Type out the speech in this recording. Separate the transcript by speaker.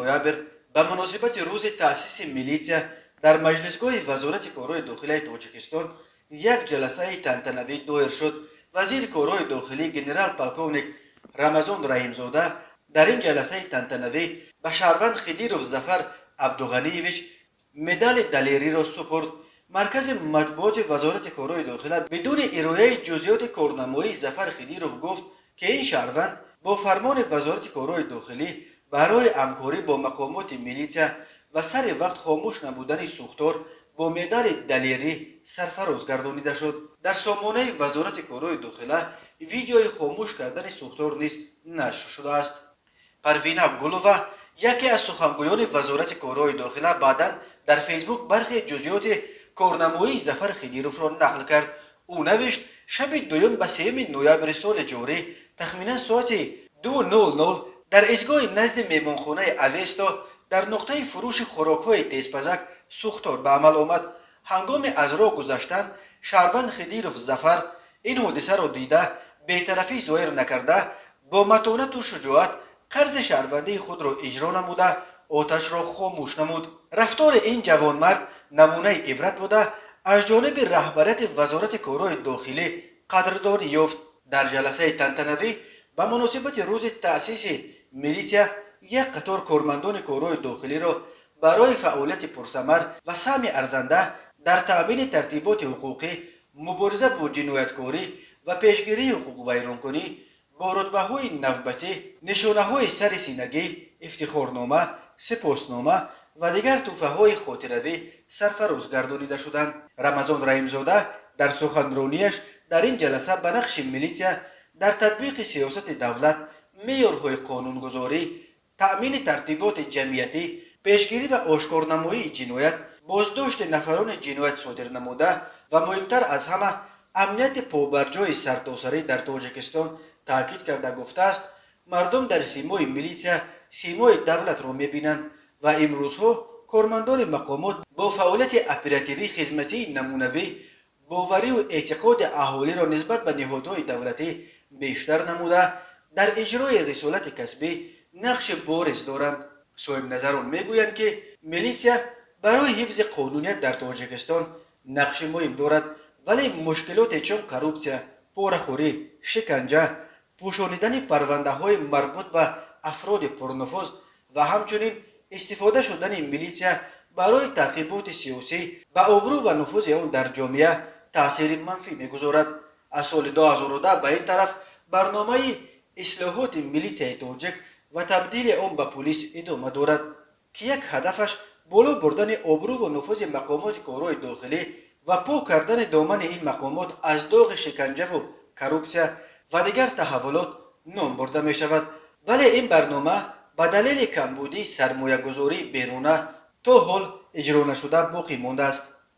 Speaker 1: نوامبر به مناسبت روز تأسیس میلیسیا در مجلسگاه وزارت کارهای داخلی تاجیکستان یک جلسه تنتنوی دایر شد. وزیر کارهای داخلی جنرال پالکونیک رمضان رحیمزاده در این جلسه تنتنوی به شهروند خدیروف ظفر عبدوغنیویچ مدال دلیری را سپرد. مرکز مطبوعات وزارت کارهای داخلی بدون ارائه جزئیات کارنامه‌ای ظفر خدیروف گفت که این شهروند با فرمان وزارت کارهای داخلی برای همکاری با مقامات میلیسیا و سر وقت خاموش نبودن سوختار با مدال دلیری سرفراز گردانیده شد. در سامانه وزارت کارهای داخلی ویدیوی خاموش کردن سوختار نیز نشر شده است. پروینه گلووا یکی از سخنگویان وزارت کارهای داخلی بعدا در فیسبوک برخی جزئیات کارنامه‌ای ظفر خدیروف را نقل کرد. او نوشت شب دوم به 3 نوامبر سال جاری تخمینا ساعت 2:00 در ایستگاه نزد میمانخانه اوستا در نقطه فروش خوراک‌های تیزپزک سوختار به عمل آمد. هنگام از راه گذشتن شهروند خدیروف ظفر این حادثه را دیده بی‌طرفی ظاهر نکرده با متانت و شجاعت قرض شهروندی خود را اجرا نموده آتش را خاموش نمود. رفتار این جوانمرد نمونه عبرت بوده از جانب رهبریت وزارت کارهای داخلی قدردانی یافت. در جلسه تنتنوی به مناسبت روز تأسیس میلیسیا یک قطار کارمندان کارهای داخلی را برای فعالیت پرثمر و سهم ارزنده در تأمین ترتیبات حقوقی، مبارزه با جنایتکاری و پیشگیری حقوق ویرانکنی با رتبه‌های نوبتی، نشانه‌های سر سینگی، افتخارنامه، سپاسنامه و دیگر تحفه‌های خاطروی سرفراز گردانیده شدند. رمضان رحیمزاده در سخنرانیش در این جلسه به نقش میلیسیا در تطبیق سیاست دولت، معیارهای قانونگذاری، تأمین ترتیبات جمعیتی، پیشگیری و آشکارنمایی جنایت، بازداشت نفران جنایت صادر نموده و مهمتر از همه امنیت پابرجای سرتاسری در تاجیکستان تاکید کرده گفته است مردم در سیمای میلیسیا سیمای دولت را میبینند و امروزها کارمندان مقامات با فعالیت اپراتیوی خدمتی نمونوی باوری و اعتقاد اهالی را نسبت به نهادهای دولتی بیشتر نموده در اجرای رسالت کسبی نقش بارز دارند. صاحب نظران میگویند که میلیسیا برای حفظ قانونیت در تاجیکستان نقش مهم دارد ولی مشکلات چون کروپسیا، پاره‌خوری، شکنجه، پوشانیدن پرونده های مربوط به افراد پرنفوذ و همچنین استفاده شدن میلیسیا برای تعقیبات سیاسی و آبرو و نفوذ آن در جامعه تأثیر منفی میگذارد. از سال 2010 به این طرف برنامه اصلاحات میلیسیای تاجیک و تبدیل آن به پلیس ادامه دارد که یک هدفش بالا بردن آبرو و نفوذ مقامات کارهای داخلی و پاک کردن دامن این مقامات از داغ شکنجه و کروپسیا و دیگر تحولات نام برده می شود. ولی این برنامه به دلیل کمبودی سرمایه گذاری بیرونه تا حال اجرا نشده باقی مانده است.